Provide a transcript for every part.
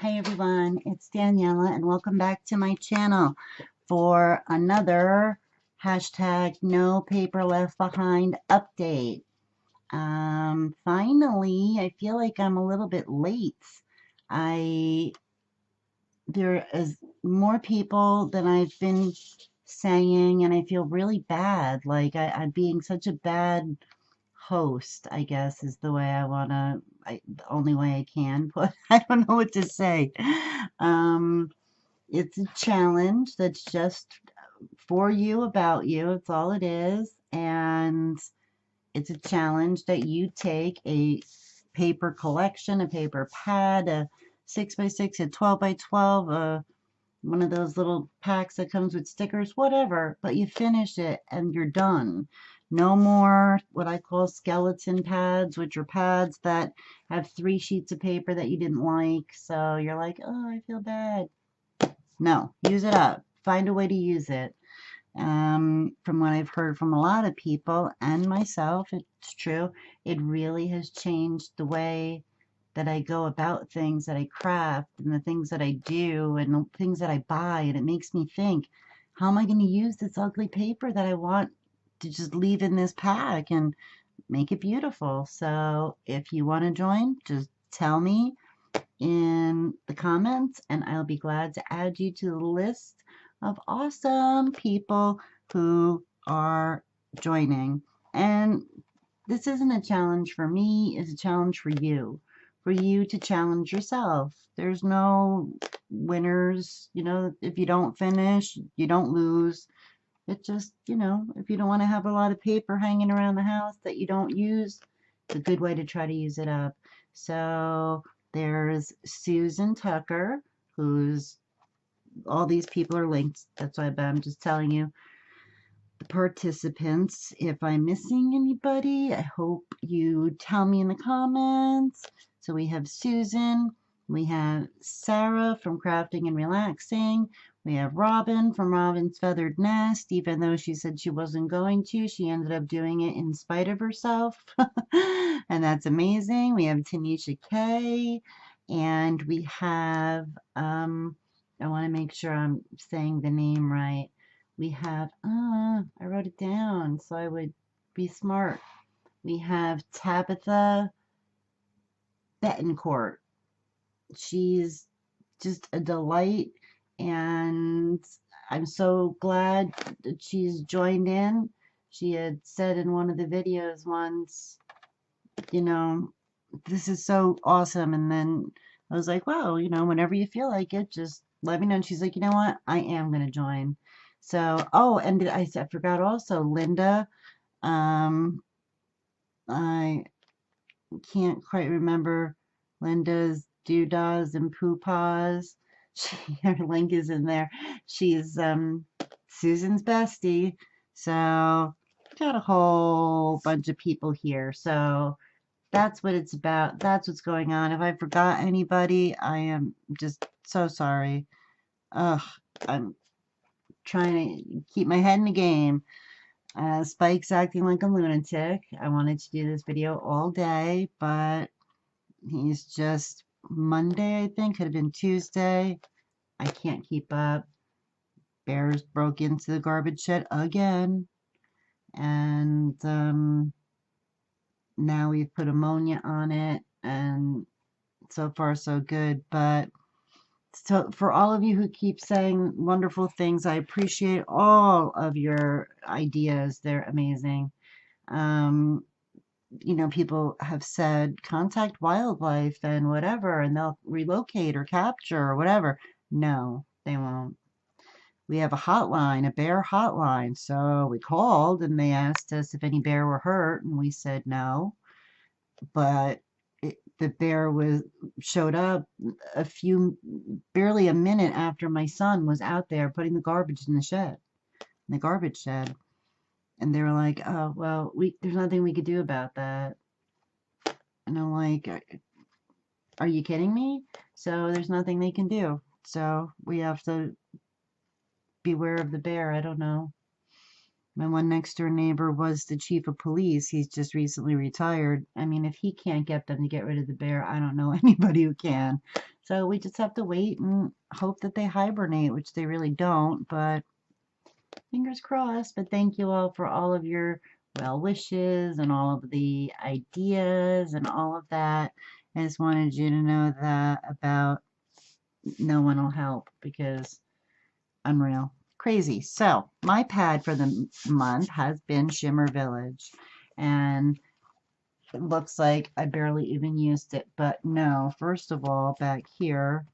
Hi everyone, it's Daniella and welcome back to my channel for another hashtag no paper left behind update. Finally, I feel like I'm a little bit late. I There is more people than I've been saying, and I feel really bad. Like I'm being such a bad host, I guess, is the way the only way I can put. I don't know what to say. Um, it's a challenge that's just for you, about you. It's all it is. And it's a challenge that you take a paper collection, a paper pad, a 6x6, a 12x12, one of those little packs that comes with stickers, whatever, but you finish it and you're done. No more what I call skeleton pads, which are pads that have 3 sheets of paper that you didn't like. So you're like, oh, I feel bad. No, use it up. Find a way to use it. From what I've heard from a lot of people and myself, it's true. It really has changed the way that I go about things, that I craft, and the things that I do, and the things that I buy. And it makes me think, how am I going to use this ugly paper that I want to just leave in this pack and make it beautiful? So if you want to join, just tell me in the comments, and I'll be glad to add you to the list of awesome people who are joining. And this isn't a challenge for me, it's a challenge for you to challenge yourself. There's no winners, if you don't finish, you don't lose. It just, if you don't want to have a lot of paper hanging around the house that you don't use, it's a good way to try to use it up. So there's Susan Tucker, who's, all these people are linked. That's why I'm just telling you the participants. If I'm missing anybody, I hope you tell me in the comments. So we have Susan, we have Sarah from Crafting and Relaxing, we have Robin from Robin's Feathered Nest. Even though she said she wasn't going to, she ended up doing it in spite of herself. And that's amazing. We have Tanisha K, and we have, I want to make sure I'm saying the name right. We have, I wrote it down so I would be smart. We have Tabitha Betancourt. She's just a delight, and I'm so glad that she's joined in. She had said in one of the videos once, you know, this is so awesome. And then I was like, wow, whenever you feel like it, just let me know. And she's like, you know what? I am going to join. So, oh, and I forgot also, Linda. Um, I can't quite remember Linda's doodads and poopas. Her link is in there. She's Susan's bestie. So got a whole bunch of people here. So that's what it's about. That's what's going on. If I forgot anybody, I am just so sorry. Ugh, I'm trying to keep my head in the game. Spike's acting like a lunatic. I wanted to do this video all day, but he's just Monday, I think, could have been Tuesday. I can't keep up. Bears broke into the garbage shed again, and now we've put ammonia on it, and so far so good. But so for all of you who keep saying wonderful things, I appreciate all of your ideas. They're amazing. Um, people have said contact wildlife and whatever, and they'll relocate or capture or whatever. No, they won't. We have a hotline, a bear hotline. So we called and they asked us if any bear were hurt, and we said no. But the bear showed up barely a minute after my son was out there putting the garbage in the garbage shed. And they were like, oh, well, there's nothing we could do about that. And I'm like, are you kidding me? So there's nothing they can do. So we have to beware of the bear. I don't know. My one next door neighbor was the chief of police. He's just recently retired. I mean, if he can't get them to get rid of the bear, I don't know anybody who can. So we just have to wait and hope that they hibernate, which they really don't, but fingers crossed. But thank you all for all of your well wishes and all of the ideas and all of that. I just wanted you to know that about no one will help because unreal. Crazy. So my pad for the month has been Shimmer Village. And it looks like I barely even used it. But no, first of all, back here,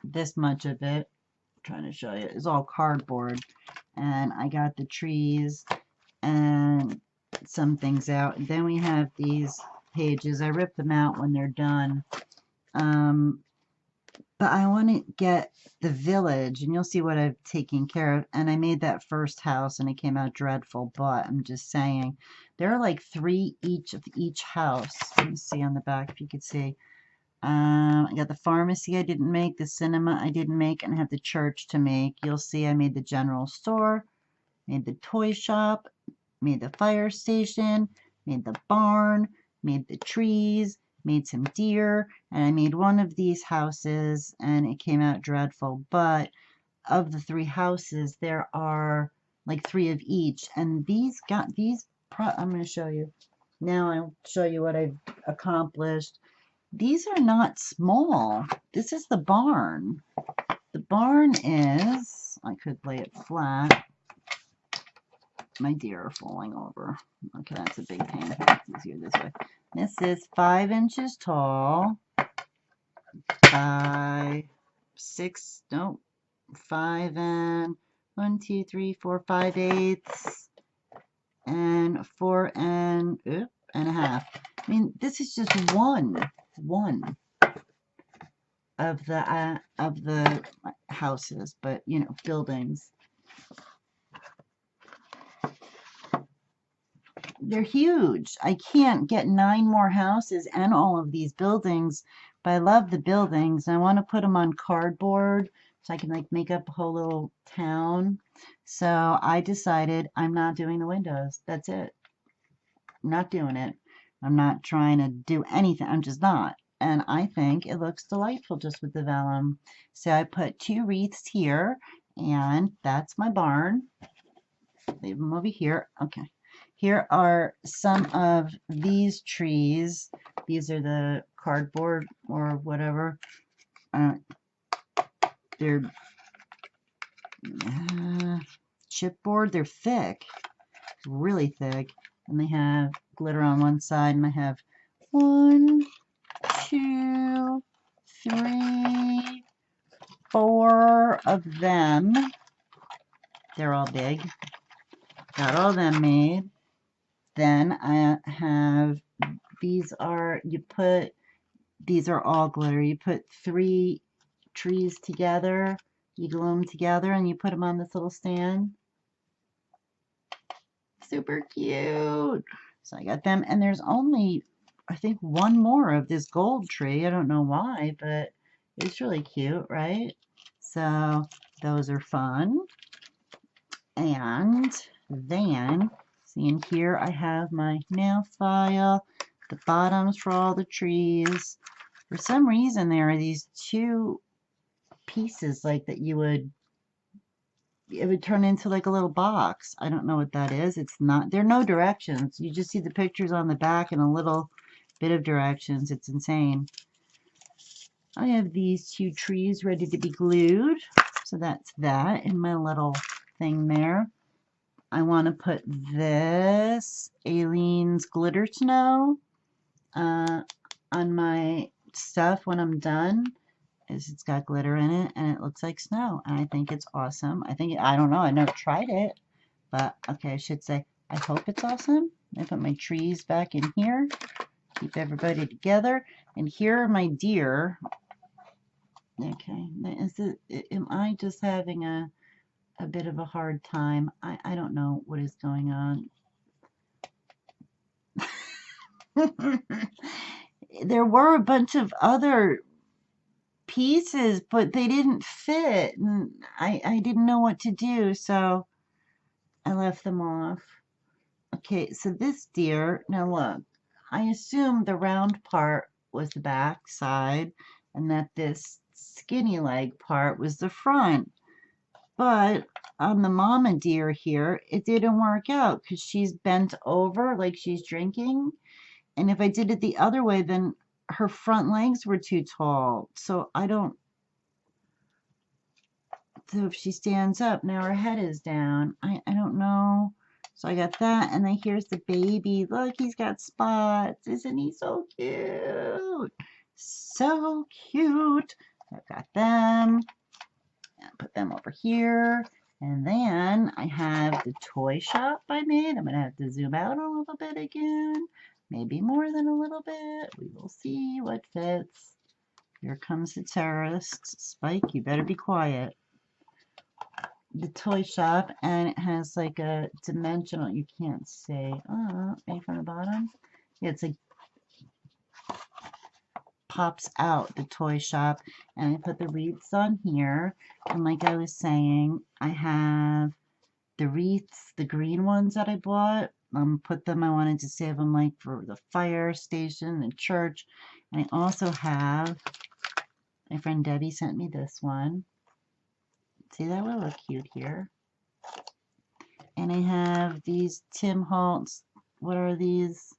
this much of it, I'm trying to show you, is all cardboard. And I got the trees and some things out. And then we have these pages. I rip them out when they're done. But I want to get the village, and you'll see what I've taken care of. And I made that first house, and it came out dreadful, but I'm just saying. There are like 3 each of each house. Let me see on the back if you could see. I got the pharmacy I didn't make, the cinema I didn't make, and I have the church to make. You'll see I made the general store, made the toy shop, made the fire station, made the barn, made the trees, made some deer, and I made one of these houses, and it came out dreadful. But of the 3 houses, there are like 3 of each, and I'm going to show you. Now I'll show you what I've accomplished. These are not small. This is the barn. The barn is, I could lay it flat. My deer are falling over. Okay, that's a big pain. It's easier this way. This is 5 inches tall by 6, no, 5 and 1, 2, 3, 4, 5/8 and 4 and a half. I mean, this is just one of the houses, but you know, buildings. They're huge. I can't get 9 more houses and all of these buildings, but I love the buildings. I want to put them on cardboard so I can like make up a whole little town. So I decided I'm not doing the windows. That's it. I'm not doing it. I'm not trying to do anything. I'm just not. And I think it looks delightful just with the vellum. So I put 2 wreaths here, and that's my barn. Leave them over here. Okay. Here are some of these trees. These are the cardboard or whatever. They're chipboard. They're thick, really thick. And they have glitter on one side, and I have 1, 2, 3, 4 of them. They're all big. Got all them made. Then I have, these are all glitter. You put 3 trees together, you glue them together, and you put them on this little stand. Super cute. So I got them, and there's only, I think, 1 more of this gold tree. I don't know why, but it's really cute, right? So those are fun. And then, see in here, I have my nail file, the bottoms for all the trees. For some reason, there are these 2 pieces like that it would turn into like a little box. I don't know what that is. It's not, there are no directions. You just see the pictures on the back and a little bit of directions. It's insane. I have these 2 trees ready to be glued. So that's that in my little thing there. I want to put this Aileen's glitter snow on my stuff when I'm done. It's got glitter in it and it looks like snow, and I think it's awesome. I don't know, I never tried it, but okay, I should say I hope it's awesome. I put my trees back in here, keep everybody together, and here are my deer. Okay, am I just having a bit of a hard time? I don't know what is going on. There were a bunch of other pieces, but they didn't fit, and I didn't know what to do, so I left them off. Okay, so this deer, now look, I assume the round part was the back side and that this skinny leg part was the front. But on the mama deer here, it didn't work out because she's bent over like she's drinking. And if I did it the other way, then her front legs were too tall. So if she stands up, now her head is down. I don't know. So I got that. And then here's the baby. Look, he's got spots. Isn't he so cute? So cute. I've got them. Put them over here. And then I have the toy shop I made. I'm going to have to zoom out a little bit again. Maybe more than a little bit. We will see what fits. Here comes the terrorist. Spike, you better be quiet. The toy shop, and it has like a dimensional, you can't see. Right from the bottom. Yeah, it's like pops out the toy shop, and I put the wreaths on here. And like I was saying, I have the wreaths, the green ones that I bought. Put them, I wanted to save them like for the fire station, the church. And I also have, my friend Debbie sent me this one. See, that would look cute here. And I have these Tim Holtz. What are these?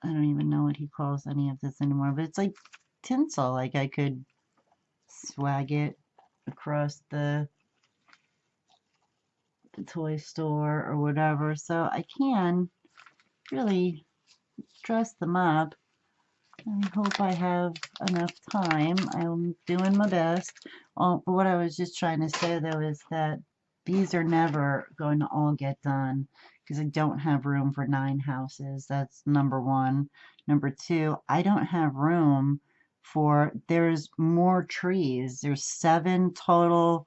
I don't even know what he calls any of this anymore, but it's like tinsel. Like I could swag it across the toy store or whatever. So I can really dress them up. I hope I have enough time. I'm doing my best. But what I was just trying to say though is that these are never going to all get done because I don't have room for 9 houses. That's number one. Number two, I don't have room for, there's more trees. There's 7 total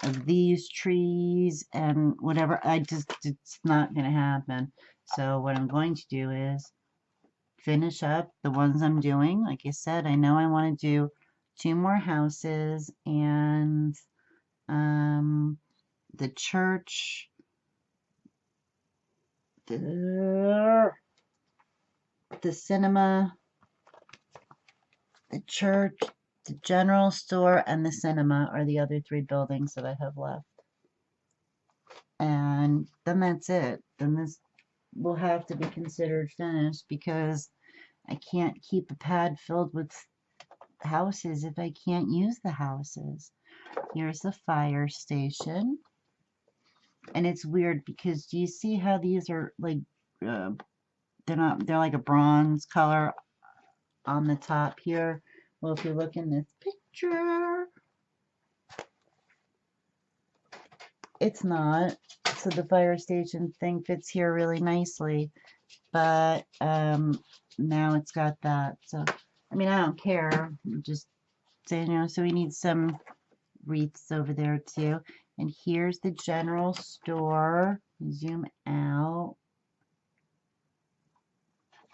of these trees and whatever. It's not going to happen. So what I'm going to do is finish up the ones I'm doing. Like I said, I know I want to do 2 more houses and the church, the cinema, the church, the general store, and the cinema are the other 3 buildings that I have left. And then that's it. Then this will have to be considered finished because I can't keep a pad filled with houses if I can't use the houses. Here's the fire station. And it's weird because do you see how these are like, they're like a bronze color on the top here? Well, if you look in this picture, it's not. So the fire station thing fits here really nicely. But now it's got that. So, I mean, I don't care. I'm just saying, so we need some wreaths over there too. And here's the general store. Zoom out.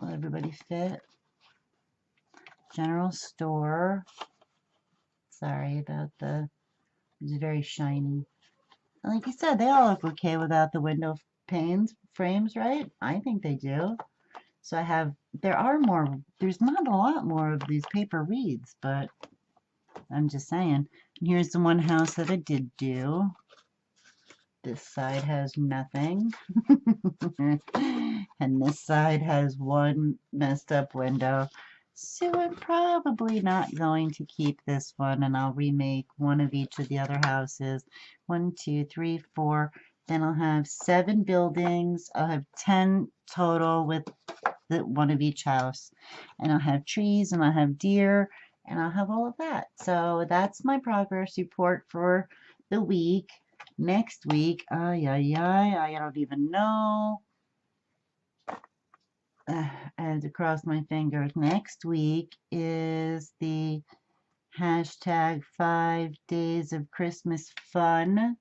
Will everybody fit? General store. Sorry about it's very shiny. And like you said, they all look okay without the window frames, right? I think they do. So there's not a lot more of these paper wreaths, but I'm just saying. And here's the one house that I did do. This side has nothing. And this side has one messed up window. So I'm probably not going to keep this one, and I'll remake one of each of the other houses. 1, 2, 3, 4. Then I'll have 7 buildings. I'll have 10 total with one of each house. And I'll have trees, and I'll have deer, and I'll have all of that. So that's my progress report for the week. Next week, I don't even know. I had to cross my fingers. Next week is the hashtag 5 days of Christmas fun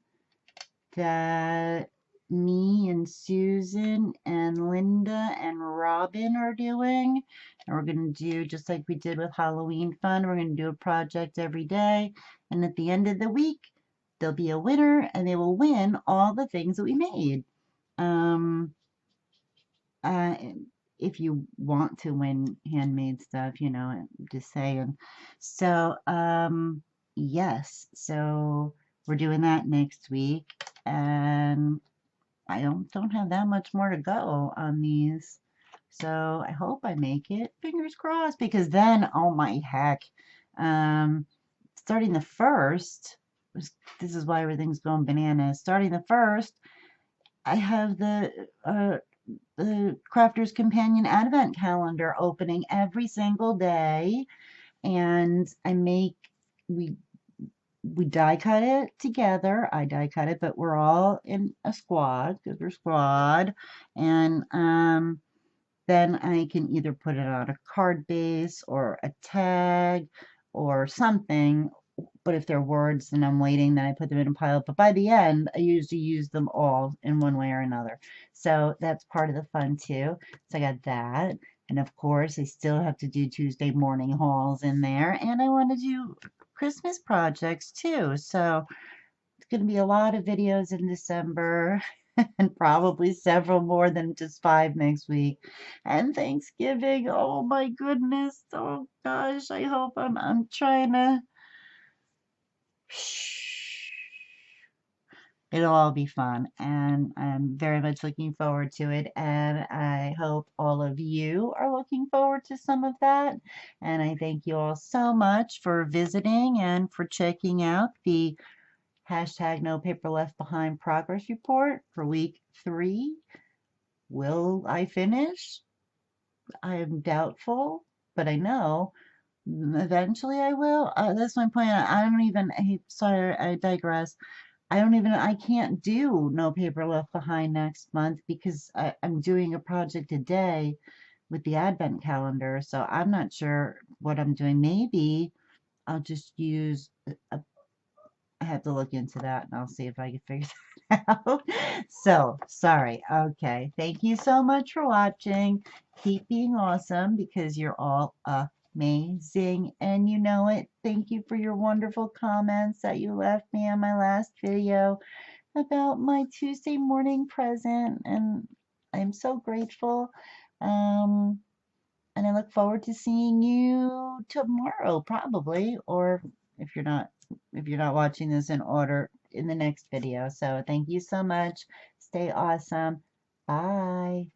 that me and Susan and Linda and Robin are doing. And we're going to do just like we did with Halloween fun. We're going to do a project every day. And at the end of the week, there'll be a winner and they will win all the things that we made. Um, uh, if you want to win handmade stuff, you know, just saying. So, yes, so we're doing that next week, and I don't have that much more to go on these. So I hope I make it. Fingers crossed, because then, oh my heck, um, starting the first, this is why everything's going bananas. Starting the first, I have the Crafter's Companion Advent Calendar opening every single day, and we we die cut it together. I die cut it, but we're all in a squad because we're squad, and then I can either put it on a card base or a tag or something. But if they're words, then I'm waiting, then I put them in a pile. But by the end, I usually use them all in one way or another. So that's part of the fun too. So I got that. And of course, I still have to do Tuesday morning hauls in there. And I want to do Christmas projects too. So it's going to be a lot of videos in December and probably several more than just 5 next week. And Thanksgiving, oh my goodness. Oh gosh, I hope I'm trying to it'll all be fun, and I'm very much looking forward to it, and I hope all of you are looking forward to some of that. And I thank you all so much for visiting and for checking out the hashtag No Paper Left Behind progress report for week 3. Will I finish? I am doubtful, but I know eventually I will. That's my plan. I don't even, sorry, I digress. I can't do No Paper Left Behind next month because I'm doing a project a day with the Advent calendar. So I'm not sure what I'm doing. Maybe I'll just use, I have to look into that and I'll see if I can figure that out. So sorry. Okay. Thank you so much for watching. Keep being awesome because you're all amazing and you know it. Thank you for your wonderful comments that you left me on my last video about my Tuesday morning present, and I'm so grateful. Um, and I look forward to seeing you tomorrow, probably, or if you're not if you're not watching this in order in the next video. So thank you so much. Stay awesome. Bye.